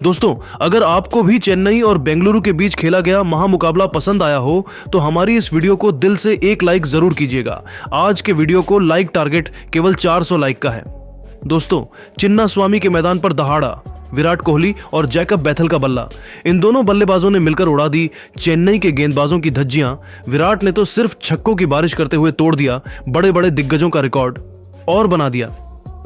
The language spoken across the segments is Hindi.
दोस्तों, अगर आपको भी चेन्नई और बेंगलुरु के बीच खेला गया महामुकाबला पसंद आया हो तो हमारी इस वीडियो को दिल से एक लाइक जरूर कीजिएगा। आज के वीडियो को लाइक टारगेट केवल 400 लाइक का है। दोस्तों, चिन्नास्वामी के मैदान पर दहाड़ा विराट कोहली और जैकब बैथल का बल्ला। इन दोनों बल्लेबाजों ने मिलकर उड़ा दी चेन्नई के गेंदबाजों की धज्जियां। विराट ने तो सिर्फ छक्कों की बारिश करते हुए तोड़ दिया बड़े बड़े दिग्गजों का रिकॉर्ड और बना दिया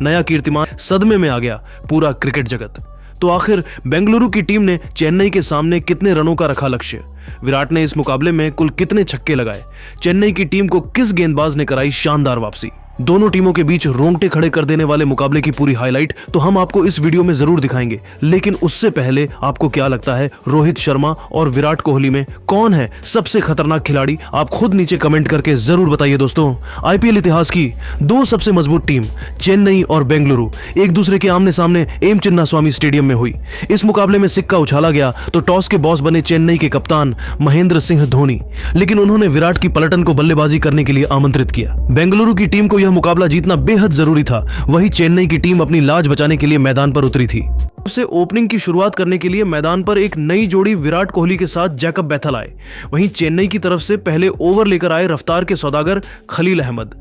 नया कीर्तिमान। सदमे में आ गया पूरा क्रिकेट जगत। तो आखिर बेंगलुरु की टीम ने चेन्नई के सामने कितने रनों का रखा लक्ष्य? विराट ने इस मुकाबले में कुल कितने छक्के लगाए? चेन्नई की टीम को किस गेंदबाज ने कराई शानदार वापसी? दोनों टीमों के बीच रोंगटे खड़े कर देने वाले मुकाबले की पूरी हाईलाइट तो हम आपको इस वीडियो में जरूर दिखाएंगे। लेकिन उससे पहले आपको क्या लगता है, रोहित शर्मा और विराट कोहली में कौन है सबसे खतरनाक खिलाड़ी? आप खुद नीचे कमेंट करके जरूर बताइए। दोस्तों, आईपीएल इतिहास की दो सबसे मजबूत टीम चेन्नई और बेंगलुरु एक दूसरे के आमने सामने एम चिन्नास्वामी स्टेडियम में हुई। इस मुकाबले में सिक्का उछाला गया तो टॉस के बॉस बने चेन्नई के कप्तान महेंद्र सिंह धोनी, लेकिन उन्होंने विराट की पलटन को बल्लेबाजी करने के लिए आमंत्रित किया। बेंगलुरु की टीम को यह मुकाबला जीतना बेहद जरूरी था। वहीं चेन्नई की टीम अपनी लाज बचाने के लिए मैदान पर उतरी थी। सबसे ओपनिंग की शुरुआत करने के लिए मैदान पर एक नई जोड़ी विराट कोहली के साथ जैकब बैथल आए। वहीं चेन्नई की तरफ से पहले ओवर लेकर आए रफ्तार के सौदागर खलील अहमद।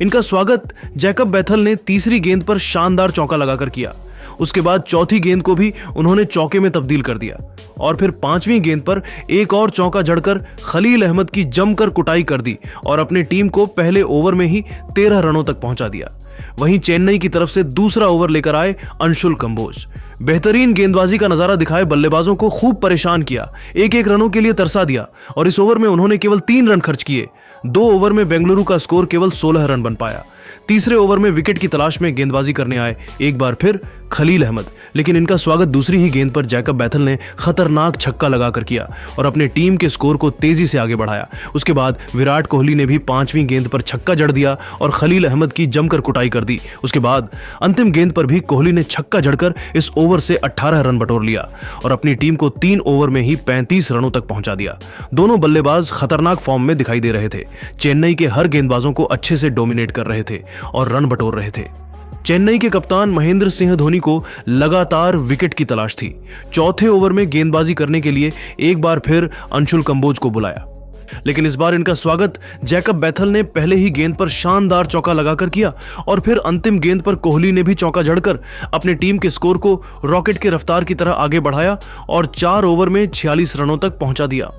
इनका स्वागत जैकब बैथल ने तीसरी गेंद पर शानदार चौका लगाकर किया। उसके बाद चौथी गेंद को भी उन्होंने चौके में तब्दील कर दिया और फिर पांचवीं गेंद पर एक और चौका जड़कर खलील अहमद की जमकर कुटाई कर दी और अपनी टीम को पहले ओवर में ही 13 रनों तक पहुंचा दिया। वहीं चेन्नई की तरफ से दूसरा ओवर लेकर आए अंशुल कंबोज। बेहतरीन गेंदबाजी का नजारा दिखाए बल्लेबाजों को खूब परेशान किया, एक एक रनों के लिए तरसा दिया और इस ओवर में उन्होंने केवल 3 रन खर्च किए। 2 ओवर में बेंगलुरु का स्कोर केवल 16 रन बन पाया। तीसरे ओवर में विकेट की तलाश में गेंदबाजी करने आए एक बार फिर खलील अहमद, लेकिन इनका स्वागत दूसरी ही गेंद पर जैकब बैथल ने खतरनाक छक्का लगाकर किया और अपने टीम के स्कोर को तेजी से आगे बढ़ाया। उसके बाद विराट कोहली ने भी पांचवीं गेंद पर छक्का जड़ दिया और खलील अहमद की जमकर कुटाई कर दी। उसके बाद अंतिम गेंद पर भी कोहली ने छक्का जड़कर इस ओवर से 18 रन बटोर लिया और अपनी टीम को 3 ओवर में ही 35 रनों तक पहुंचा दिया। दोनों बल्लेबाज खतरनाक फॉर्म में दिखाई दे रहे थे। चेन्नई के हर गेंदबाजों को अच्छे से डोमिनेट कर रहे थे और रन बटोर रहे थे। चेन्नई के कप्तान महेंद्र सिंह धोनी को लगातार विकेट की तलाश थी। चौथे ओवर में गेंदबाजी करने के लिए एक बार फिर अंशुल कंबोज को बुलाया, लेकिन इस बार इनका स्वागत जैकब बैथल ने पहले ही गेंद पर शानदार चौका लगाकर किया और फिर अंतिम गेंद पर कोहली ने भी चौका जड़कर अपनी टीम के स्कोर को रॉकेट के रफ्तार की तरह आगे बढ़ाया और 4 ओवर में 46 रनों तक पहुंचा दिया।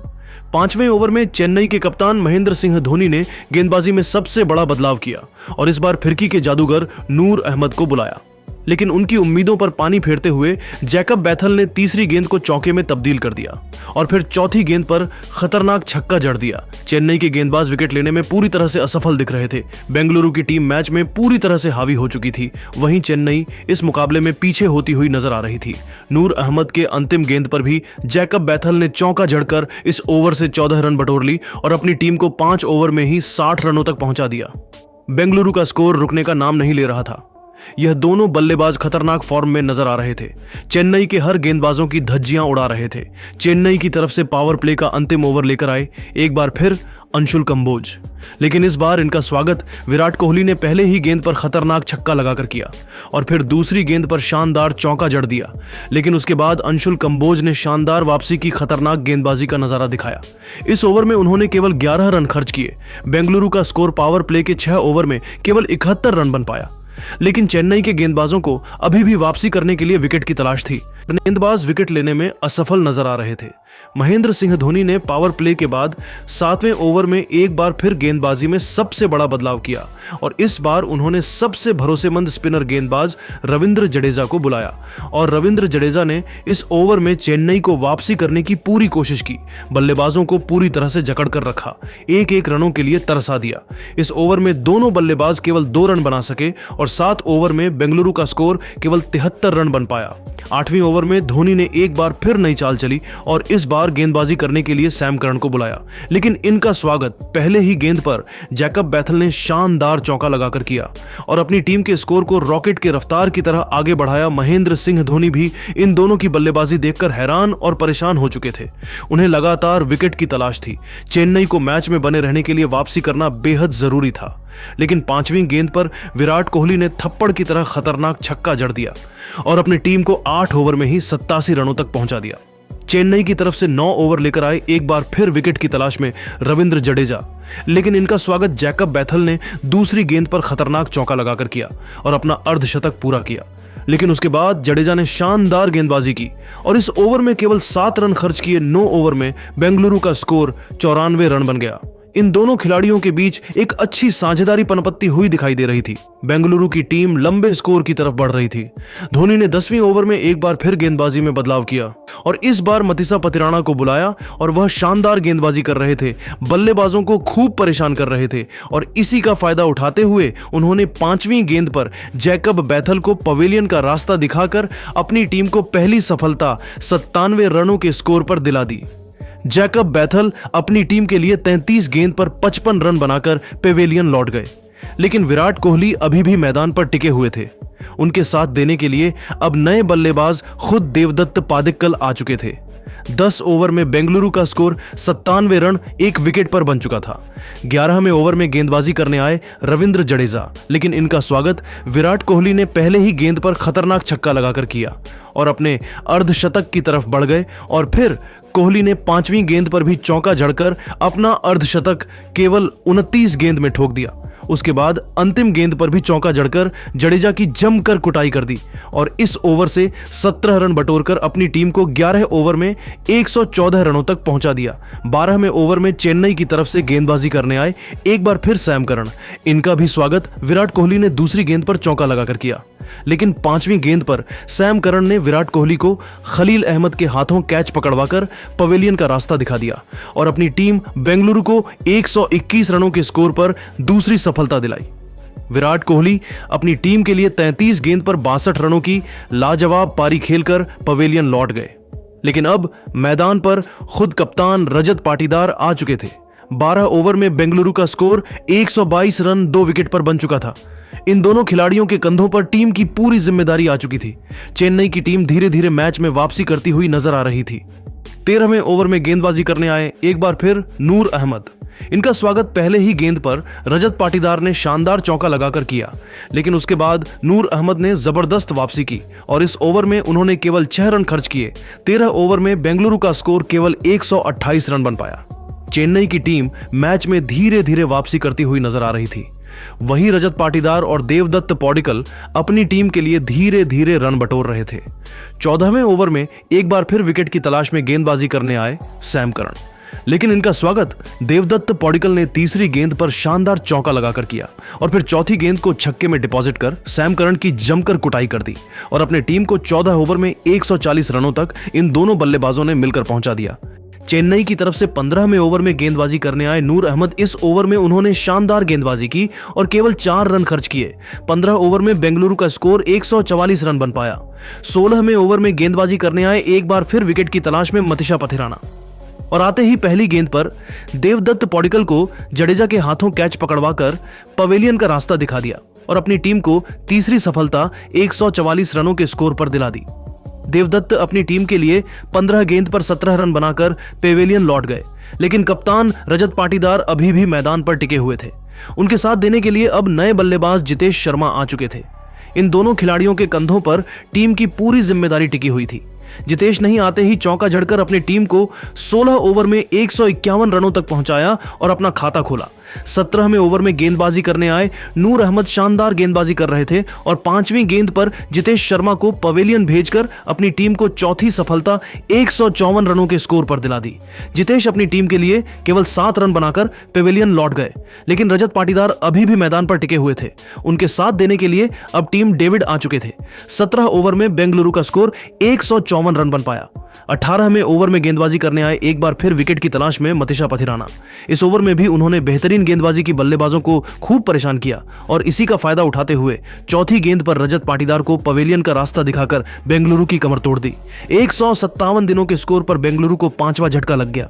5वें ओवर में चेन्नई के कप्तान महेंद्र सिंह धोनी ने गेंदबाजी में सबसे बड़ा बदलाव किया और इस बार फिरकी के जादूगर नूर अहमद को बुलाया, लेकिन उनकी उम्मीदों पर पानी फेरते हुए जैकब बैथल ने तीसरी गेंद को चौके में तब्दील कर दिया और फिर चौथी गेंद पर खतरनाक छक्का जड़ दिया। चेन्नई के गेंदबाज विकेट लेने में पूरी तरह से असफल दिख रहे थे। बेंगलुरु की टीम मैच में पूरी तरह से हावी हो चुकी थी। वहीं चेन्नई इस मुकाबले में पीछे होती हुई नजर आ रही थी। नूर अहमद के अंतिम गेंद पर भी जैकब बैथल ने चौका जड़कर इस ओवर से 14 रन बटोर ली और अपनी टीम को 5 ओवर में ही 60 रनों तक पहुंचा दिया। बेंगलुरु का स्कोर रुकने का नाम नहीं ले रहा था। यह दोनों बल्लेबाज खतरनाक फॉर्म में नजर आ रहे थे। चेन्नई के हर गेंदबाजों की धज्जियां उड़ा रहे थे। चेन्नई की तरफ से पावर प्ले का अंतिम ओवर लेकर आए एक बार फिर अंशुल कंबोज, लेकिन इस बार इनका स्वागत विराट कोहली ने पहले ही गेंद पर खतरनाक छक्का लगाकर किया और फिर दूसरी गेंद पर शानदार चौका जड़ दिया। लेकिन उसके बाद अंशुल कंबोज ने शानदार वापसी की खतरनाक गेंदबाजी का नजारा दिखाया। इस ओवर में उन्होंने केवल 11 रन खर्च किए। बेंगलुरु का स्कोर पावर प्ले के 6 ओवर में केवल 71 रन बन पाया, लेकिन चेन्नई के गेंदबाजों को अभी भी वापसी करने के लिए विकेट की तलाश थी। गेंदबाज विकेट लेने में असफल नजर आ रहे थे। महेंद्र सिंह धोनी ने पावर प्ले के बाद 7वें ओवर में एक बार फिर गेंदबाजी में सबसे बड़ा बदलाव किया और इस बार उन्होंने सबसे भरोसेमंद स्पिनर गेंदबाज रविंद्र जडेजा को बुलाया और रविंद्र जडेजा ने इस ओवर में चेन्नई को वापसी करने की पूरी कोशिश की। बल्लेबाजों को पूरी तरह से जकड़ कर रखा, एक एक रनों के लिए तरसा दिया। इस ओवर में दोनों बल्लेबाज केवल 2 रन बना सके और 7 ओवर में बेंगलुरु का स्कोर केवल 73 रन बन पाया। 8वीं ओवर में धोनी ने एक बार फिर नई चाल चली और इस बार गेंदबाजी करने के लिए सैम करन को बुलाया, लेकिन इनका स्वागत पहले ही गेंद पर जैकब बैथल ने शानदार चौका लगाकर किया और अपनी टीम के स्कोर को रॉकेट के रफ्तार की तरह आगे बढ़ाया। महेंद्र सिंह धोनी भी इन दोनों की बल्लेबाजी देखकर हैरान और परेशान हो चुके थे। उन्हें लगातार विकेट की तलाश थी। चेन्नई को मैच में बने रहने के लिए वापसी करना बेहद जरूरी था, लेकिन 5वीं गेंद पर विराट कोहली ने थप्पड़ की तरह खतरनाक छक्का जड़ दिया और अपनी टीम को 8 ओवर में ही 87 रनों तक पहुंचा दिया। चेन्नई की तरफ से 9 ओवर लेकर आए एक बार फिर विकेट की तलाश में रविंद्र जडेजा, लेकिन इनका स्वागत जैकब बैथल ने दूसरी गेंद पर खतरनाक चौका लगाकर किया और अपना अर्धशतक पूरा किया। लेकिन उसके बाद जडेजा ने शानदार गेंदबाजी की और इस ओवर में केवल 7 रन खर्च किए 9 ओवर में बेंगलुरु का स्कोर 94 रन बन गया। इन दोनों खिलाड़ियों के बीच एक अच्छी साझेदारी पनपत्ती हुई दिखाई दे रही थी। बेंगलुरु की टीम लंबे स्कोर की तरफ बढ़ रही थी। धोनी ने 10वीं ओवर में एक बार फिर गेंदबाजी में बदलाव किया और इस बार मतिसा पथिराना को बुलाया और वह शानदार गेंदबाजी कर रहे थे, बल्लेबाजों को खूब परेशान कर रहे थे और इसी का फायदा उठाते हुए उन्होंने 5वीं गेंद पर जैकब बैथल को पवेलियन का रास्ता दिखाकर अपनी टीम को पहली सफलता 97 रनों के स्कोर पर दिला दी। जैकब बैथल अपनी टीम के लिए 33 गेंद पर 55 रन बनाकर पेवेलियन लौट गए, लेकिन विराट कोहली अभी भी मैदान पर टिके हुए थे। उनके साथ देने के लिए अब नए बल्लेबाज खुद देवदत्त पादिक्कल आ चुके थे। 10 ओवर में बेंगलुरु का स्कोर 97 रन 1 विकेट पर बन चुका था। 11वें ओवर में गेंदबाजी करने आए रविंद्र जडेजा, लेकिन इनका स्वागत विराट कोहली ने पहले ही गेंद पर खतरनाक छक्का लगाकर किया और अपने अर्धशतक की तरफ बढ़ गए और फिर कोहली ने 5वीं गेंद पर भी चौका जड़कर अपना अर्धशतक केवल 29 गेंद में ठोक दिया। उसके बाद अंतिम गेंद पर भी चौका जड़कर जडेजा की जमकर कुटाई कर दी और इस ओवर से 17 रन बटोरकर अपनी टीम को 11 ओवर में 114 रनों तक पहुंचा दिया। 12वें ओवर में चेन्नई की तरफ से गेंदबाजी करने आए एक बार फिर सैम करन। इनका भी स्वागत विराट कोहली ने दूसरी गेंद पर चौका लगाकर किया, लेकिन 5वीं गेंद पर सैम करन ने विराट कोहली को खलील अहमद के हाथों कैच पकड़वाकर पवेलियन का रास्ता दिखा दिया और अपनी टीम बेंगलुरु को 121 रनों के स्कोर पर दूसरी सफलता दिलाई। विराट कोहली अपनी टीम के लिए 33 गेंद पर 62 रनों की लाजवाब पारी खेलकर पवेलियन लौट गए, लेकिन अब मैदान पर खुद कप्तान रजत पाटीदार आ चुके थे। 12 ओवर में बेंगलुरु का स्कोर 122 रन 2 विकेट पर बन चुका था। इन दोनों खिलाड़ियों के कंधों पर टीम की पूरी जिम्मेदारी आ चुकी थी। चेन्नई की टीम धीरे धीरे मैच में वापसी करती हुई नजर आ रही थी। 13वें ओवर में गेंदबाजी करने आए एक बार फिर नूर अहमद। इनका स्वागत पहले ही गेंद पर रजत पाटीदार ने शानदार चौका लगाकर किया, लेकिन उसके बाद नूर अहमद ने जबरदस्त वापसी की और इस ओवर में उन्होंने केवल 6 रन खर्च किए। 13 ओवर में बेंगलुरु का स्कोर केवल 128 रन बन पाया। चेन्नई की टीम मैच में धीरे धीरे वापसी करती हुई नजर आ रही थी। वही रजत पाटीदार और देवदत्त पौडिकल अपनी टीम के लिए धीरे धीरे रन बटोर रहे थे। 14वें ओवर में एक बार फिर विकेट की तलाश में गेंदबाजी करने आए सैम करन, लेकिन इनका स्वागत देवदत्त पौडिकल ने तीसरी गेंद पर शानदार चौका लगाकर किया और फिर चौथी गेंद को छक्के में डिपॉजिट कर सैम करन की जमकर कुटाई कर दी और अपने टीम को 14 ओवर में 140 रनों तक इन दोनों बल्लेबाजों ने मिलकर पहुंचा दिया। चेन्नई की तरफ से 15वें ओवर में गेंदबाजी करने आए नूर अहमद। इस ओवर में उन्होंने शानदार गेंदबाजी की और केवल 4 रन खर्च किए। 15 ओवर में बेंगलुरु का स्कोर 144 रन बन पाया। 16वें ओवर में गेंदबाजी करने आए एक बार फिर विकेट की तलाश में मतिसा पथिराना और आते ही पहली गेंद पर देवदत्त पौडिकल को जडेजा के हाथों कैच पकड़वाकर पवेलियन का रास्ता दिखा दिया और अपनी टीम को तीसरी सफलता 144 रनों के स्कोर पर दिला दी। देवदत्त अपनी टीम के लिए 15 गेंद पर 17 रन बनाकर पेवेलियन लौट गए, लेकिन कप्तान रजत पाटीदार अभी भी मैदान पर टिके हुए थे। उनके साथ देने के लिए अब नए बल्लेबाज जितेश शर्मा आ चुके थे। इन दोनों खिलाड़ियों के कंधों पर टीम की पूरी जिम्मेदारी टिकी हुई थी। जितेश नहीं आते ही चौका जड़कर अपनी टीम को 16 ओवर में 151 रनों तक पहुंचाया और अपना खाता खोला। 17वें ओवर में गेंदबाजी करने आए नूर अहमद शानदार गेंदबाजी कर रहे थे और 5वीं गेंद पर जितेश शर्मा को पवेलियन भेजकर अपनी टीम को चौथी सफलता 154 रनों के स्कोर पर दिला दी। जितेश अपनी टीम के लिए केवल 7 रन बनाकर पवेलियन लौट गए, लेकिन रजत पाटीदार अभी भी मैदान पर टिके हुए थे। उनके साथ देने के लिए अब टीम डेविड आ चुके थे। 17 ओवर में बेंगलुरु का स्कोर 154 रन बन पाया। 18वें ओवर में गेंदबाजी करने आए एक बार फिर विकेट की तलाश में मतिसा पथिराना। इस ओवर में भी उन्होंने बेहतरीन गेंदबाजी की बल्लेबाजों को खूब परेशान किया और इसी का फायदा उठाते हुए चौथी गेंद पर रजत पाटीदार को पवेलियन का रास्ता दिखाकर बेंगलुरु की कमर तोड़ दी। 157 दिनों के स्कोर पर बेंगलुरु को 5वां झटका लग गया।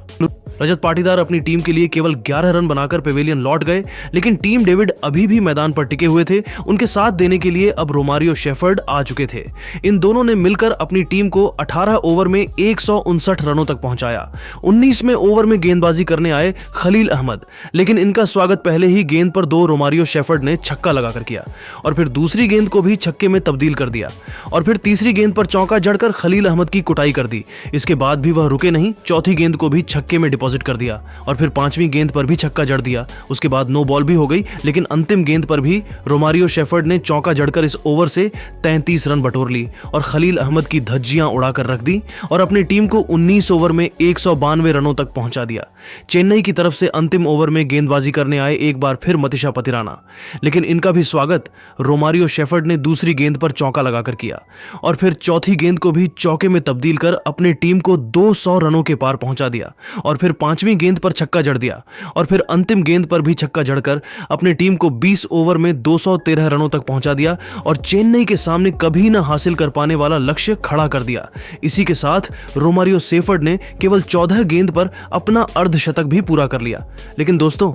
रजत पाटीदार अपनी टीम के लिए केवल 11 रन बनाकर पेवेलियन लौट गए, लेकिन टीम डेविड अभी भी मैदान पर टिके हुए थे। उनके साथ देने के लिए अब रोमारियो शेफर्ड आ चुके थे। इन दोनों ने मिलकर अपनी टीम को 18 ओवर में 159 रनों तक पहुंचाया। 19वें ओवर में गेंदबाजी करने आए खलील अहमद, लेकिन इनका स्वागत पहले ही गेंद पर 2 रोमारियो शेफर्ड ने छक्का लगाकर किया और फिर दूसरी गेंद को भी छक्के में तब्दील कर दिया और फिर तीसरी गेंद पर चौका जड़कर खलील अहमद की कुटाई कर दी। इसके बाद भी वह रुके नहीं, चौथी गेंद को भी छक्के में डिपॉजिट कर दिया और फिर 5वीं गेंद पर भी छक्का जड़ दिया। उसके बाद नो बॉल भी हो गई, लेकिन अंतिम गेंद पर भी रोमारियो शेफर्ड ने चौका जड़कर इस ओवर से 33 रन बटोर ली और खलील अहमद की धज्जियां उड़ाकर रख दी और अपनी टीम को 19 ओवर में 192 रनों तक पहुंचा दिया। चेन्नई की तरफ से अंतिम ओवर में गेंदबाजी करने आए एक बार फिर मतीशा पतिराना, लेकिन इनका भी स्वागत रोमारियो शेफर्ड ने दूसरी गेंद पर चौका लगाकर किया और फिर चौथी गेंद को भी चौके में तब्दील कर अपनी टीम को 200 रनों के पार पहुंचा दिया और फिर 5वीं गेंद पर छक्का जड़ दिया और फिर अंतिम गेंद पर भी छक्का जड़कर अपनी टीम को 20 ओवर में 213 रनों तक पहुंचा दिया और चेन्नई के सामने कभी न हासिल कर पाने वाला लक्ष्य खड़ा कर दिया। इसी के साथ रोमारियो शेफर्ड ने केवल 14 गेंद पर अपना अर्धशतक भी पूरा कर लिया। लेकिन दोस्तों,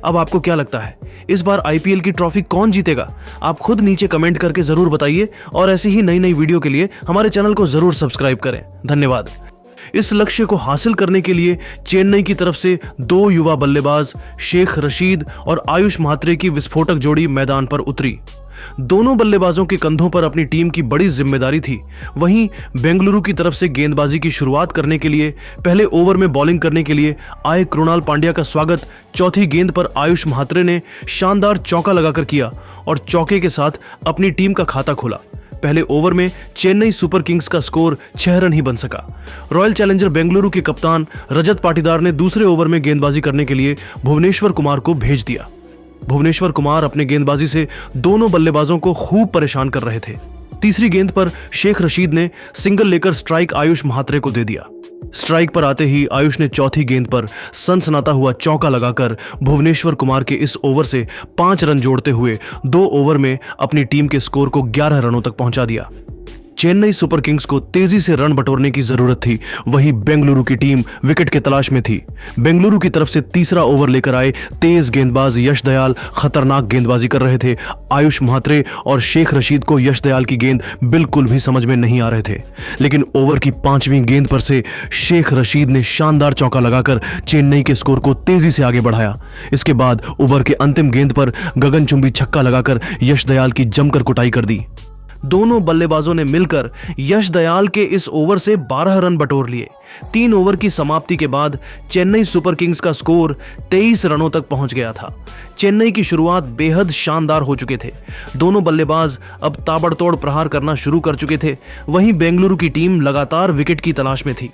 अब आपको क्या लगता है, इस बार आईपीएल की ट्रॉफी कौन जीतेगा? आप खुद नीचे कमेंट करके जरूर बताइए और ऐसी ही नई नई वीडियो के लिए हमारे चैनल को जरूर सब्सक्राइब करें। धन्यवाद। इस लक्ष्य को हासिल करने के लिए चेन्नई की तरफ से 2 युवा बल्लेबाज शेख रशीद और आयुष म्हात्रे की विस्फोटक जोड़ी मैदान पर उतरी। दोनों बल्लेबाजों के कंधों पर अपनी टीम की बड़ी जिम्मेदारी थी। वहीं बेंगलुरु की तरफ से गेंदबाजी की शुरुआत करने के लिए पहले ओवर में बॉलिंग करने के लिए आए कृणाल पांड्या का स्वागत चौथी गेंद पर आयुष म्हात्रे ने शानदार चौका लगाकर किया और चौके के साथ अपनी टीम का खाता खोला। पहले ओवर में चेन्नई सुपर किंग्स का स्कोर 6 रन ही बन सका। रॉयल चैलेंजर बेंगलुरु के कप्तान रजत पाटीदार ने दूसरे ओवर में गेंदबाजी करने के लिए भुवनेश्वर कुमार को भेज दिया। भुवनेश्वर कुमार अपने गेंदबाजी से दोनों बल्लेबाजों को खूब परेशान कर रहे थे। तीसरी गेंद पर शेख रशीद ने सिंगल लेकर स्ट्राइक आयुष म्हात्रे को दे दिया। स्ट्राइक पर आते ही आयुष ने चौथी गेंद पर सनसनाता हुआ चौका लगाकर भुवनेश्वर कुमार के इस ओवर से 5 रन जोड़ते हुए 2 ओवर में अपनी टीम के स्कोर को 11 रनों तक पहुंचा दिया। चेन्नई सुपर किंग्स को तेजी से रन बटोरने की जरूरत थी, वहीं बेंगलुरु की टीम विकेट के तलाश में थी। बेंगलुरु की तरफ से तीसरा ओवर लेकर आए तेज गेंदबाज यश दयाल खतरनाक गेंदबाजी कर रहे थे। आयुष म्हात्रे और शेख रशीद को यश दयाल की गेंद बिल्कुल भी समझ में नहीं आ रहे थे, लेकिन ओवर की 5वीं गेंद पर से शेख रशीद ने शानदार चौका लगाकर चेन्नई के स्कोर को तेजी से आगे बढ़ाया। इसके बाद ओवर के अंतिम गेंद पर गगनचुंबी छक्का लगाकर यश दयाल की जमकर कुटाई कर दी। दोनों बल्लेबाजों ने मिलकर यश दयाल के इस ओवर से 12 रन बटोर लिए। 3 ओवर की समाप्ति के बाद चेन्नई सुपर किंग्स का स्कोर 23 रनों तक पहुंच गया था। चेन्नई की शुरुआत बेहद शानदार हो चुके थे। दोनों बल्लेबाज अब ताबड़तोड़ प्रहार करना शुरू कर चुके थे। वहीं बेंगलुरु की टीम लगातार विकेट की तलाश में थी।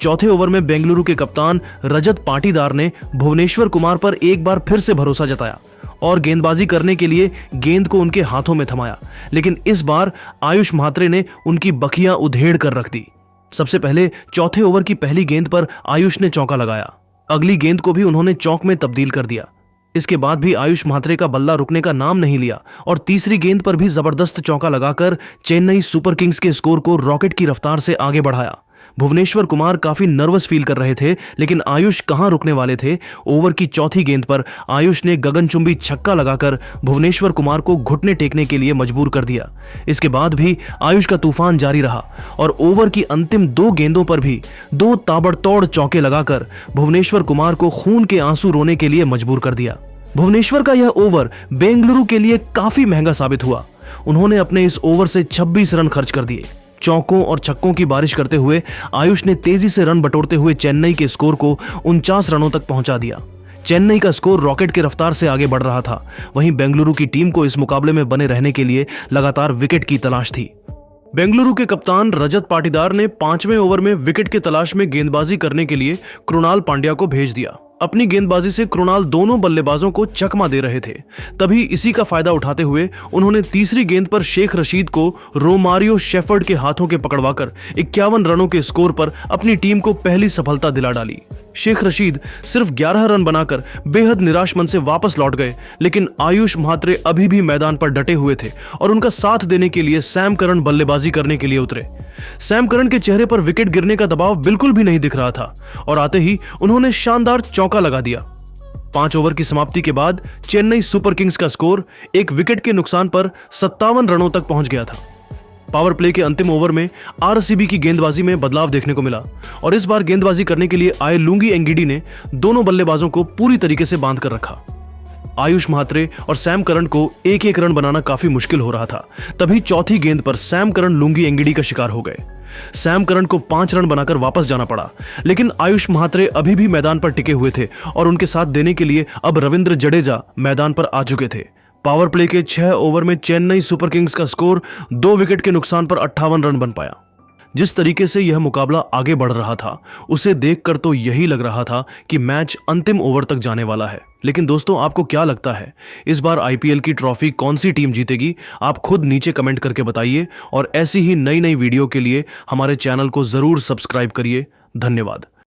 चौथे ओवर में बेंगलुरु के कप्तान रजत पाटीदार ने भुवनेश्वर कुमार पर एक बार फिर से भरोसा जताया और गेंदबाजी करने के लिए गेंद को उनके हाथों में थमाया, लेकिन इस बार आयुष म्हात्रे ने उनकी बखियां उधेड़ कर रख दी। सबसे पहले चौथे ओवर की पहली गेंद पर आयुष ने चौका लगाया। अगली गेंद को भी उन्होंने चौक में तब्दील कर दिया। इसके बाद भी आयुष म्हात्रे का बल्ला रुकने का नाम नहीं लिया और तीसरी गेंद पर भी जबरदस्त चौका लगाकर चेन्नई सुपर किंग्स के स्कोर को रॉकेट की रफ्तार से आगे बढ़ाया। भुवनेश्वर कुमार काफी नर्वस फील कर रहे थे, लेकिन आयुष कहां रुकने वाले थे। ओवर की चौथी गेंद पर आयुष ने गगनचुंबी छक्का लगाकर भुवनेश्वर कुमार को घुटने टेकने के लिए मजबूर कर दिया। इसके बाद भी आयुष का तूफान जारी रहा और ओवर की अंतिम 2 गेंदों पर भी 2 ताबड़तोड़ चौके लगाकर भुवनेश्वर कुमार को खून के आंसू रोने के लिए मजबूर कर दिया। भुवनेश्वर का यह ओवर बेंगलुरु के लिए काफी महंगा साबित हुआ। उन्होंने अपने इस ओवर से 26 रन खर्च कर दिए। चौकों और छक्कों की बारिश करते हुए आयुष ने तेजी से रन बटोरते हुए चेन्नई के स्कोर को 49 रनों तक पहुंचा दिया। चेन्नई का स्कोर रॉकेट की रफ्तार से आगे बढ़ रहा था। वहीं बेंगलुरु की टीम को इस मुकाबले में बने रहने के लिए लगातार विकेट की तलाश थी। बेंगलुरु के कप्तान रजत पाटीदार ने 5वें ओवर में विकेट की तलाश में गेंदबाजी करने के लिए कृणाल पांड्या को भेज दिया। अपनी गेंदबाजी से कृणाल दोनों बल्लेबाजों को चकमा दे रहे थे। तभी इसी का फायदा उठाते हुए उन्होंने तीसरी गेंद पर शेख रशीद को रोमारियो शेफर्ड के हाथों के पकड़वाकर 51 रनों के स्कोर पर अपनी टीम को पहली सफलता दिला डाली। शेख रशीद सिर्फ 11 रन बनाकर बेहद निराश मन से वापस लौट गए, लेकिन आयुष म्हात्रे अभी भी मैदान पर डटे हुए थे और उनका साथ देने के लिए सैम करन बल्लेबाजी करने के लिए उतरे। सैम करन के चेहरे पर विकेट गिरने का दबाव बिल्कुल भी नहीं दिख रहा था और आते ही उन्होंने शानदार चौका लगा दिया। 5 ओवर की समाप्ति के बाद चेन्नई सुपर किंग्स का स्कोर एक विकेट के नुकसान पर 57 रनों तक पहुंच गया था। पावर प्ले के अंतिम ओवर में आरसीबी की गेंदबाजी में बदलाव देखने को मिला और इस बार गेंदबाजी करने के लिए आए लुंगी एंगिडी ने दोनों बल्लेबाजों को पूरी तरीके से बांध कर रखा। आयुष म्हात्रे और सैम करन को एक एक रन बनाना काफी मुश्किल हो रहा था। तभी चौथी गेंद पर सैम करन लुंगी एंगिडी का शिकार हो गए। सैम करन को 5 रन बनाकर वापस जाना पड़ा, लेकिन आयुष म्हात्रे अभी भी मैदान पर टिके हुए थे और उनके साथ देने के लिए अब रविंद्र जडेजा मैदान पर आ चुके थे। पावर प्ले के 6 ओवर में चेन्नई सुपर किंग्स का स्कोर 2 विकेट के नुकसान पर 58 रन बन पाया। जिस तरीके से यह मुकाबला आगे बढ़ रहा था उसे देखकर तो यही लग रहा था कि मैच अंतिम ओवर तक जाने वाला है। लेकिन दोस्तों, आपको क्या लगता है इस बार आईपीएल की ट्रॉफी कौन सी टीम जीतेगी? आप खुद नीचे कमेंट करके बताइए और ऐसी ही नई नई वीडियो के लिए हमारे चैनल को जरूर सब्सक्राइब करिए। धन्यवाद।